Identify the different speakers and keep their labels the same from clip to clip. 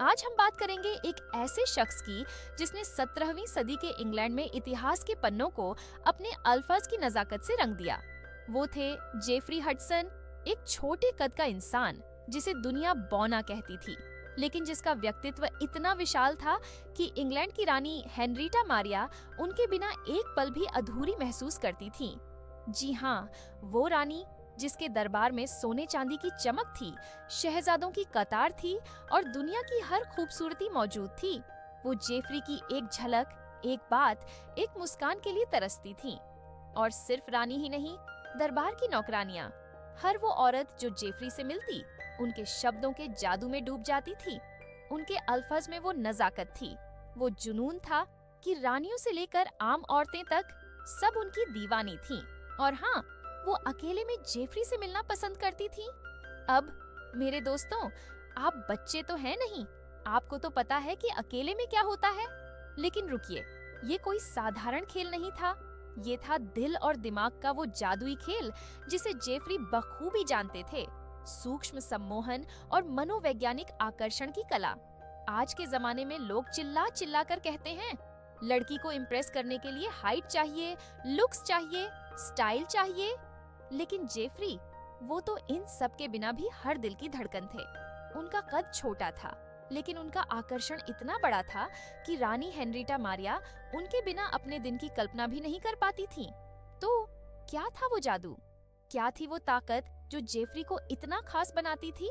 Speaker 1: आज हम बात करेंगे एक ऐसे शख्स की जिसने 17वीं सदी के इंग्लैंड में इतिहास के पन्नों को अपने अल्फाज की नजाकत से रंग दिया। वो थे जेफरी हडसन, एक छोटे कद का इंसान जिसे दुनिया बौना कहती थी, लेकिन जिसका व्यक्तित्व इतना विशाल था कि इंग्लैंड की रानी हेनरीटा मारिया उनके बिना एक पल भी अधूरी महसूस करती थी। जी हाँ, वो रानी जिसके दरबार में सोने चांदी की चमक थी, शहजादों की कतार थी और दुनिया की हर खूबसूरती मौजूद थी। वो जेफरी की एक झलक, एक बात, एक मुस्कान के लिए तरसती थी। और सिर्फ रानी ही नहीं, दरबार की नौकरानियां, हर वो औरत जो जेफरी से मिलती, उनके शब्दों के जादू में डूब जाती थी। उनके अल्फाज में वो नजाकत थी, वो जुनून था कि रानियों से लेकर आम औरतें तक सब उनकी दीवानी थीं। और हाँ, वो अकेले में जेफरी से मिलना पसंद करती थी। अब मेरे दोस्तों, आप बच्चे तो हैं नहीं, आपको तो पता है कि अकेले में क्या होता है। लेकिन रुकिए, ये कोई साधारण खेल नहीं था। ये था दिल और दिमाग का वो जादुई खेल जिसे जेफरी बखूबी जानते थे। सूक्ष्म सम्मोहन और मनोवैज्ञानिक आकर्षण की कला। आज के जमाने में लोग चिल्ला चिल्ला कर कहते हैं, लड़की को इम्प्रेस करने के लिए हाइट चाहिए, लुक्स चाहिए, स्टाइल चाहिए। लेकिन जेफरी, वो तो इन सब के बिना भी हर दिल की धड़कन थे। उनका कद छोटा था, लेकिन उनका आकर्षण इतना बड़ा था कि रानी हेनरीटा मारिया उनके बिना अपने दिन की कल्पना भी नहीं कर पाती थी। तो क्या था वो जादू? क्या थी वो ताकत जो जेफरी को इतना खास बनाती थी?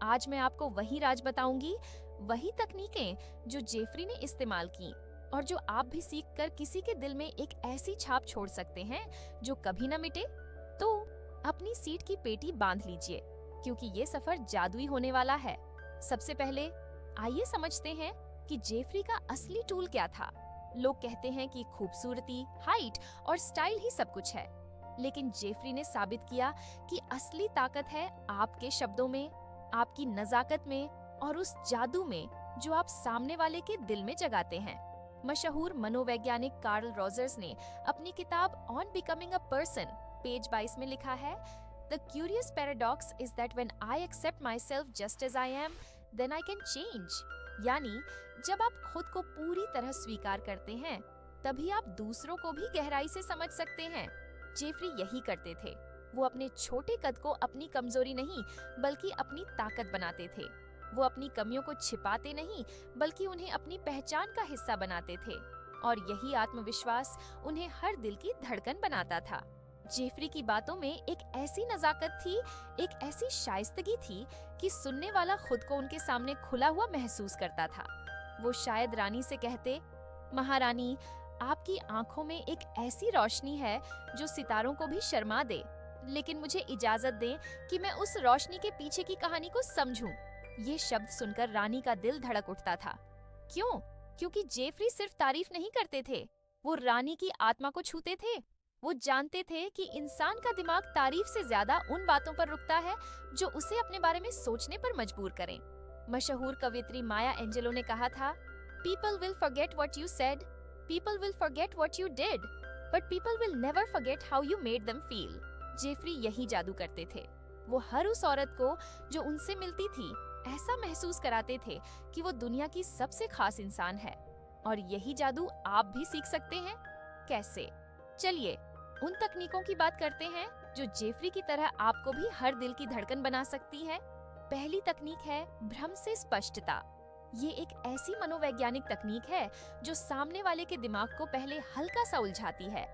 Speaker 1: आज मैं आपको वही राज बताऊंगी, वही तकनीकें जो जेफरी ने इस्तेमाल की और जो आप भी सीख कर किसी के दिल में एक ऐसी छाप छोड़ सकते हैं जो कभी न मिटे। तो अपनी सीट की पेटी बांध लीजिए, क्योंकि ये सफर जादुई होने वाला है। सबसे पहले आइए समझते हैं कि जेफरी का असली टूल क्या था। लोग कहते हैं कि खूबसूरती, हाइट और स्टाइल ही सब कुछ है, लेकिन जेफरी ने साबित किया कि असली ताकत है आपके शब्दों में, आपकी नजाकत में और उस जादू में जो आप सामने वाले के दिल में जगाते हैं। मशहूर मनोवैज्ञानिक कार्ल रॉजर्स ने अपनी किताब on becoming a person page 22 में लिखा है, The curious paradox is that when I accept myself just as I am, then I can change. यानी जब आप खुद को पूरी तरह स्वीकार करते हैं, तभी आप दूसरों को भी गहराई से समझ सकते हैं। जेफरी यही करते थे। वो अपने छोटे कद को अपनी कमजोरी नहीं, बल्कि अपनी ताकत बनाते थे। वो अपनी कमियों को छिपाते नहीं, बल्कि उन्हें अपनी पहचान का हिस्सा बनाते थे। और यही आत्मविश्वास उन्हें हर दिल की धड़कन बनाता था। जेफरी की बातों में एक ऐसी नजाकत थी, एक ऐसी शाइस्तगी थी कि सुनने वाला खुद को उनके सामने खुला हुआ महसूस करता था। वो शायद रानी से कहते, महारानी, आपकी आंखों में एक ऐसी रोशनी है जो सितारों को भी शर्मा दे, लेकिन मुझे इजाजत दें कि मैं उस रोशनी के पीछे की कहानी को समझूं। ये शब्द सुनकर रानी का दिल धड़क उठता था। क्यों? क्योंकि जेफरी सिर्फ तारीफ नहीं करते थे, वो रानी की आत्मा को छूते थे। वो जानते थे कि इंसान का दिमाग तारीफ से ज्यादा उन बातों पर रुकता है जो उसे अपने बारे में सोचने पर मजबूर करें। मशहूर कवियत्री माया एंजेलो ने कहा था, People will forget what you said, people will forget what you did, but people will never forget how you made them feel. Jeffrey यही जादू करते थे। वो हर उस औरत को जो उनसे मिलती थी ऐसा महसूस कराते थे कि वो दुनिया की सबसे खास इंसान है। और यही जादू आप भी सीख सकते हैं। कैसे? चलिए उन तकनीकों की बात करते हैं जो जेफरी की तरह आपको भी हर दिल की धड़कन बना सकती है। पहली तकनीक है भ्रम से स्पष्टता। ये एक ऐसी मनोवैज्ञानिक तकनीक है जो सामने वाले के दिमाग को पहले हल्का सा उलझाती है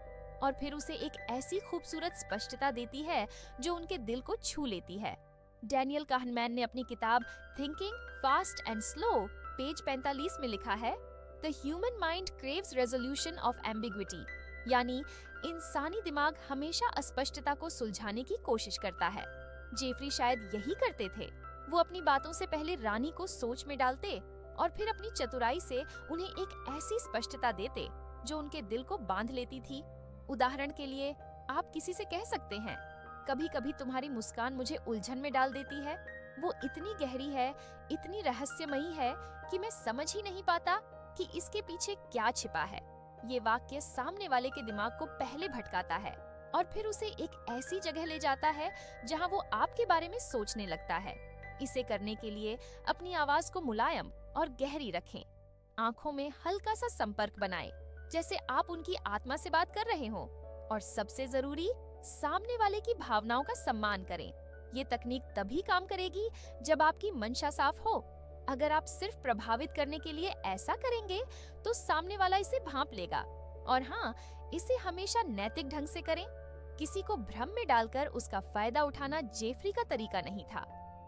Speaker 1: और फिर उसे एक ऐसी खूबसूरत स्पष्टता देती है जो उनके दिल को छू लेती है। डैनियल काहनमैन ने अपनी किताब thinking fast and slow page 45 में लिखा है, the human mind craves resolution of ambiguity, यानी इंसानी दिमाग हमेशा अस्पष्टता को सुलझाने की कोशिश करता है। जेफरी शायद यही करते थे। वो अपनी बातों से पहले रानी को सोच में डालते और फिर अपनी चतुराई से उन्हें एक ऐसी स्पष्टता देते जो उनके दिल को बांध लेती थी। उदाहरण के लिए आप किसी से कह सकते हैं, कभी कभी तुम्हारी मुस्कान मुझे उलझन में डाल देती है। वो इतनी गहरी है, इतनी रहस्यमयी है कि मैं समझ ही नहीं पाता कि इसके पीछे क्या छिपा है। ये वाक्य सामने वाले के दिमाग को पहले भटकाता है और फिर उसे एक ऐसी जगह ले जाता है जहां वो आपके बारे में सोचने लगता है। इसे करने के लिए अपनी आवाज को मुलायम और गहरी रखें। आंखों में हल्का सा संपर्क बनाएं, जैसे आप उनकी आत्मा से बात कर रहे हो। और सबसे जरूरी, सामने वाले की भावनाओं का सम्मान करें। ये तकनीक तभी काम करेगी जब आपकी मंशा साफ हो। अगर आप सिर्फ प्रभावित करने के लिए ऐसा करेंगे तो सामने वाला इसे भांप लेगा। और हाँ, इसे हमेशा नैतिक ढंग से करें। किसी को भ्रम में डालकर उसका फायदा उठाना जेफरी का तरीका नहीं था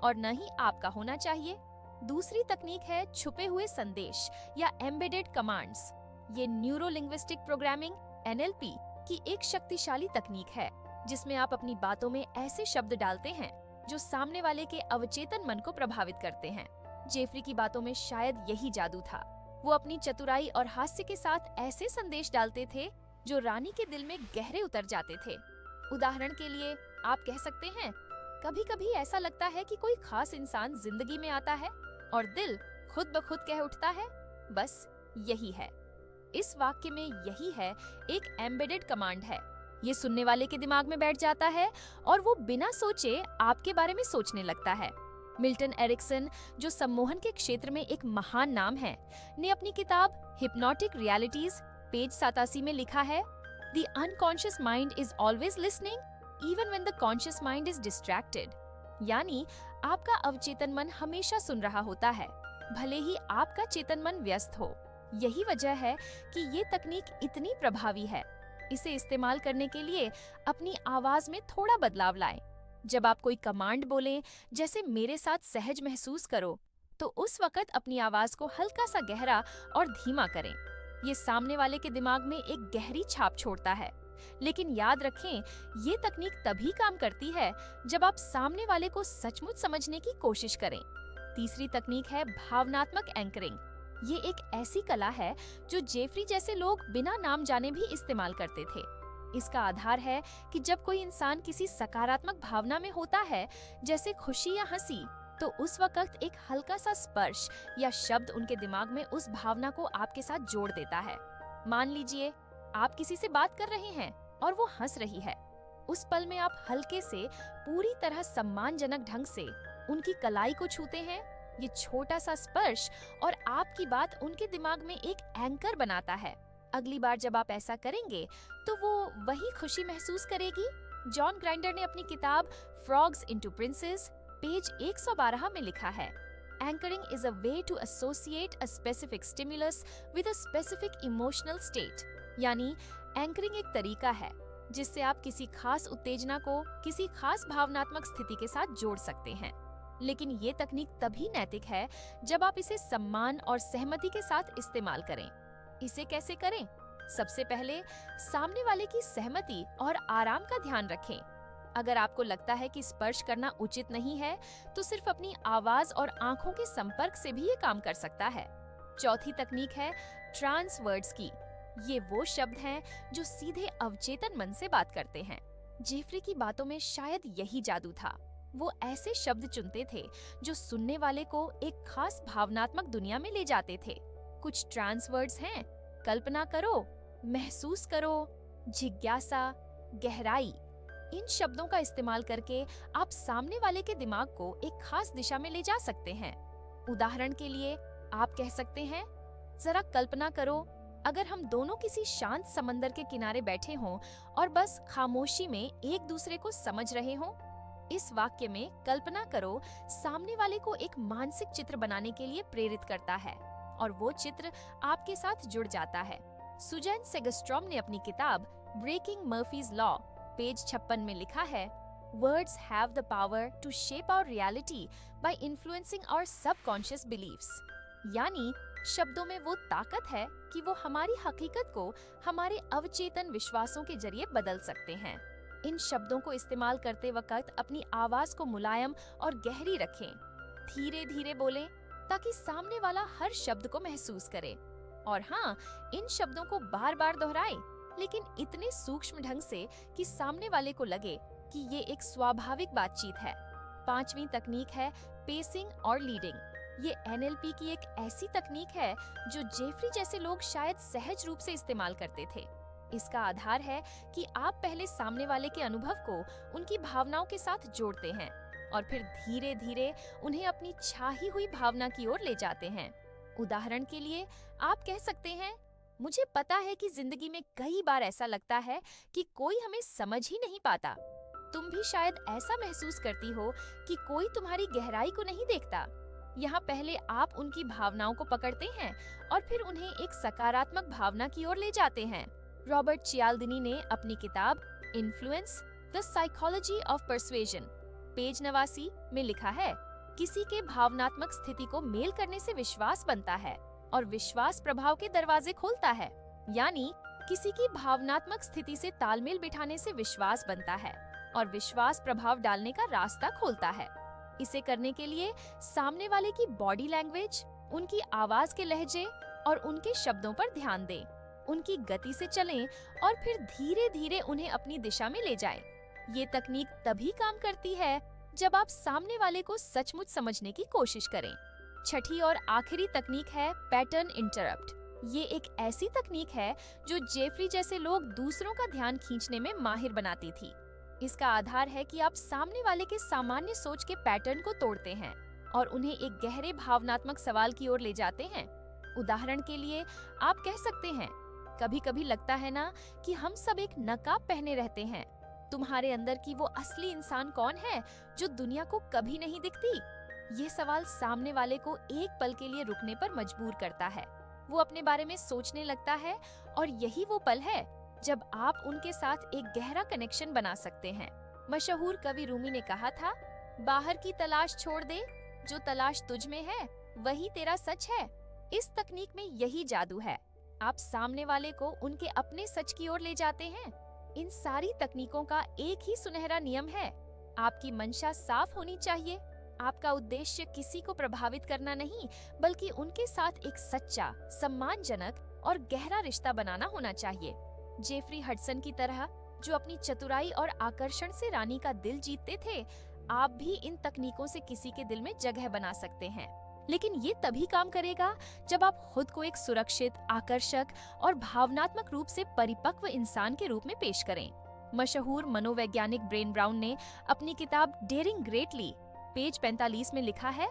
Speaker 1: और न ही आपका होना चाहिए। दूसरी तकनीक है छुपे हुए संदेश या एम्बेडेड कमांड्स। ये न्यूरो लिंग्विस्टिक प्रोग्रामिंग (NLP) की एक शक्तिशाली तकनीक है, जिसमें आप अपनी बातों में ऐसे शब्द डालते हैं जो सामने वाले के अवचेतन मन को प्रभावित करते हैं। जेफरी की बातों में शायद यही जादू था। वो अपनी चतुराई और हास्य के साथ ऐसे संदेश डालते थे जो रानी के दिल में गहरे उतर जाते थे। उदाहरण के लिए आप कह सकते हैं, कभी कभी ऐसा लगता है कि कोई खास इंसान जिंदगी में आता है और दिल खुद ब खुद कह उठता है, बस यही है। इस वाक्य में यही है एक एम्बेडेड कमांड है। ये सुनने वाले के दिमाग में बैठ जाता है और वो बिना सोचे आपके बारे में सोचने लगता है। मिल्टन एरिक्सन, जो सम्मोहन के क्षेत्र में एक महान नाम है, ने अपनी किताब हिप्नोटिक रियलिटीज पेज 87 में लिखा है, The unconscious mind is always listening, even when the conscious mind is distracted. यानी आपका अवचेतन मन हमेशा सुन रहा होता है, भले ही आपका चेतन मन व्यस्त हो। यही वजह है कि ये तकनीक इतनी प्रभावी है। इसे इस्तेमाल करने के लिए अपनी आवाज में थोड़ा बदलाव लाएं। जब आप कोई कमांड बोलें, जैसे मेरे साथ सहज महसूस करो, तो उस वक्त अपनी आवाज को हल्का सा गहरा और धीमा करें। ये सामने वाले के दिमाग में एक गहरी छाप छोड़ता है। लेकिन याद रखें, ये तकनीक तभी काम करती है जब आप सामने वाले को सचमुच समझने की कोशिश करें। तीसरी तकनीक है भावनात्मक एंकरिंग। ये एक ऐसी कला है जो जेफरी जैसे लोग बिना नाम जाने भी इस्तेमाल करते थे। इसका आधार है कि जब कोई इंसान किसी सकारात्मक भावना में होता है, जैसे खुशी या हंसी, तो उस वक्त एक हल्का सा स्पर्श या शब्द उनके दिमाग में उस भावना को आपके साथ जोड़ देता है। मान लीजिए आप किसी से बात कर रहे हैं और वो हंस रही है। उस पल में आप हल्के से, पूरी तरह सम्मानजनक ढंग से उनकी कलाई को छूते हैं। ये छोटा सा स्पर्श और आपकी बात उनके दिमाग में एक एंकर बनाता है। अगली बार जब आप ऐसा करेंगे तो वो वही खुशी महसूस करेगी। जॉन ग्राइंडर ने अपनी किताब फ्रॉग्स इनटू प्रिंसेस पेज 112 में लिखा है, anchoring is a way to associate a specific stimulus with a specific emotional state. यानी एंकरिंग एक तरीका है जिससे आप किसी खास उत्तेजना को किसी खास भावनात्मक स्थिति के साथ जोड़ सकते हैं। लेकिन ये तकनीक तभी नैतिक है जब आप इसे सम्मान और सहमति के साथ इस्तेमाल करें। इसे कैसे करें? सबसे पहले सामने वाले की सहमति और आराम का ध्यान रखें। अगर आपको लगता है कि स्पर्श करना उचित नहीं है, तो सिर्फ अपनी आवाज और आंखों के संपर्क से भी ये काम कर सकता है। चौथी तकनीक है ट्रांस वर्ड्स की। ये वो शब्द हैं जो सीधे अवचेतन मन से बात करते हैं। जेफरी की बातों में शायद यही जादू था। वो ऐसे शब्द चुनते थे जो सुनने वाले को एक खास भावनात्मक दुनिया में ले जाते थे। कुछ ट्रांस वर्ड्स हैं: कल्पना करो, महसूस करो, जिज्ञासा, गहराई। इन शब्दों का इस्तेमाल करके आप सामने वाले के दिमाग को एक खास दिशा में ले जा सकते हैं। उदाहरण के लिए आप कह सकते हैं, जरा कल्पना करो अगर हम दोनों किसी शांत समंदर के किनारे बैठे हों और बस खामोशी में एक दूसरे को समझ रहे हों। इस वाक्य में कल्पना करो सामने वाले को एक मानसिक चित्र बनाने के लिए प्रेरित करता है और वो चित्र आपके साथ जुड़ जाता है। सुजैन सेगस्ट्रॉम ने अपनी किताब ब्रेकिंग मर्फीज लॉ पेज 56 में लिखा है, Words have the power to shape our reality by influencing our subconscious beliefs. यानी शब्दों में वो ताकत है कि वो हमारी हकीकत को हमारे अवचेतन विश्वासों के जरिए बदल सकते हैं। इन शब्दों को इस्तेमाल करते वक्त अपनी आवाज को मुलायम और गहरी रखें। धीरे धीरे बोलें ताकि सामने वाला हर शब्द को महसूस करे। और हाँ, इन शब्दों को बार बार दोहराएं, लेकिन इतने सूक्ष्म ढंग से कि सामने वाले को लगे कि ये एक स्वाभाविक बातचीत है। पांचवी तकनीक है पेसिंग और लीडिंग। ये NLP की एक ऐसी तकनीक है जो जेफरी जैसे लोग शायद सहज रूप से इस्तेमाल करते थे। इसका आधार है कि आप पहले सामने वाले के अनुभव को उनकी भावनाओं के साथ जोड़ते हैं और फिर धीरे धीरे उन्हें अपनी चाही हुई भावना की ओर ले जाते हैं। उदाहरण के लिए आप कह सकते हैं, मुझे पता है कि जिंदगी में कई बार ऐसा लगता है कि कोई हमें समझ ही नहीं पाता। तुम भी शायद ऐसा महसूस करती हो कि कोई तुम्हारी गहराई को नहीं देखता। यहाँ पहले आप उनकी भावनाओं को पकड़ते हैं और फिर उन्हें एक सकारात्मक भावना की ओर ले जाते हैं। रॉबर्ट चियाल्दिनी ने अपनी किताब Influence the Psychology of Persuasion page 89 में लिखा है, किसी के भावनात्मक स्थिति को मेल करने से विश्वास बनता है और विश्वास प्रभाव के दरवाजे खोलता है। यानी किसी की भावनात्मक स्थिति से तालमेल बिठाने से विश्वास बनता है और विश्वास प्रभाव डालने का रास्ता खोलता है। इसे करने के लिए सामने वाले की बॉडी लैंग्वेज, उनकी आवाज के लहजे और उनके शब्दों पर ध्यान दें। उनकी गति से चलें और फिर धीरे धीरे उन्हें अपनी दिशा में ले जाएं। ये तकनीक तभी काम करती है जब आप सामने वाले को सचमुच समझने की कोशिश करें। छठी और आखिरी तकनीक है पैटर्न इंटरप्ट। ये एक ऐसी तकनीक है जो जेफरी जैसे लोग दूसरों का ध्यान खींचने में माहिर बनाती थी। इसका आधार है कि आप सामने वाले के सामान्य सोच के पैटर्न को तोड़ते हैं और उन्हें एक गहरे भावनात्मक सवाल की ओर ले जाते हैं। उदाहरण के लिए आप कह सकते हैं, कभी कभी लगता है ना कि हम सब एक नकाब पहने रहते हैं। तुम्हारे अंदर की वो असली इंसान कौन है जो दुनिया को कभी नहीं दिखती? ये सवाल सामने वाले को एक पल के लिए रुकने पर मजबूर करता है। वो अपने बारे में सोचने लगता है और यही वो पल है जब आप उनके साथ एक गहरा कनेक्शन बना सकते हैं। मशहूर कवि रूमी ने कहा था, बाहर की तलाश छोड़ दे, जो तलाश तुझ में है वही तेरा सच है। इस तकनीक में यही जादू है। आप सामने वाले को उनके अपने सच की ओर ले जाते हैं। इन सारी तकनीकों का एक ही सुनहरा नियम है, आपकी मंशा साफ होनी चाहिए। आपका उद्देश्य किसी को प्रभावित करना नहीं, बल्कि उनके साथ एक सच्चा, सम्मानजनक और गहरा रिश्ता बनाना होना चाहिए। जेफरी हडसन की तरह, जो अपनी चतुराई और आकर्षण से रानी का दिल जीतते थे, आप भी इन तकनीकों से किसी के दिल में जगह बना सकते हैं। लेकिन ये तभी काम करेगा जब आप खुद को एक सुरक्षित, आकर्षक और भावनात्मक रूप से परिपक्व इंसान के रूप में पेश करें। मशहूर मनोवैज्ञानिक ब्रेन ब्राउन ने अपनी किताब डेयरिंग ग्रेटली पेज 45 में लिखा है,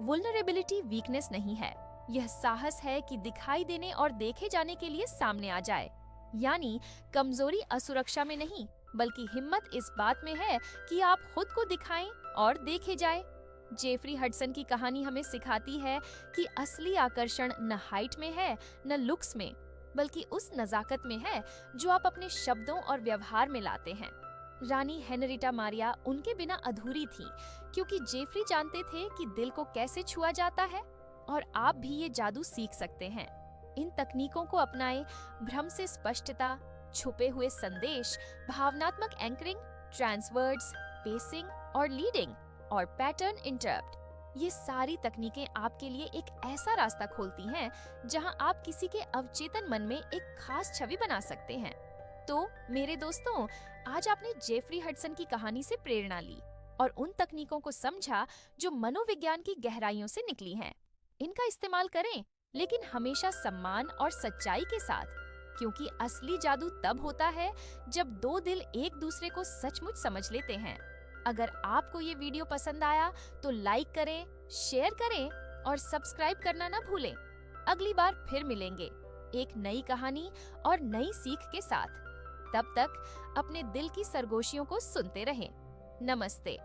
Speaker 1: वुल्नरेबिलिटी वीकनेस नहीं है, यह साहस है कि दिखाई देने और देखे जाने के लिए सामने आ जाए। यानी कमजोरी असुरक्षा में नहीं, बल्कि हिम्मत इस बात में है कि आप खुद को दिखाएं और देखे जाए। जेफरी हडसन की कहानी हमें सिखाती है कि असली आकर्षण न हाइट में है, न लुक्स में, बल्कि उस नजाकत में है जो आप अपने शब्दों और व्यवहार में लाते हैं। रानी हेनरिटा मारिया उनके बिना अधूरी थी, क्योंकि जेफरी जानते थे कि दिल को कैसे छुआ जाता है, और आप भी ये जादू सीख सकते हैं। इन तकनीकों को अपनाएं, भ्रम से स्पष्टता, छुपे हुए संदेश, भावनात्मक एंकरिंग, ट्रांसवर्ड्स, पेसिंग और लीडिंग और पैटर्न इंटरप्ट। ये सारी तकनीकें आपके लिए एक ऐसा रास्ता खोलती हैं जहां आप किसी के अवचेतन मन में एक खास छवि बना सकते हैं। तो मेरे दोस्तों, आज आपने जेफरी हडसन की कहानी से प्रेरणा ली और उन तकनीकों को समझा जो मनोविज्ञान की गहराइयों से निकली हैं। इनका इस्तेमाल करें, लेकिन हमेशा सम्मान और सच्चाई के साथ, क्योंकि असली जादू तब होता है जब दो दिल एक दूसरे को सचमुच समझ लेते हैं। अगर आपको ये वीडियो पसंद आया तो लाइक करें, शेयर करें और सब्सक्राइब करना ना भूलें। अगली बार फिर मिलेंगे एक नई कहानी और नई सीख के साथ। तब तक अपने दिल की सरगोशियों को सुनते रहें। नमस्ते।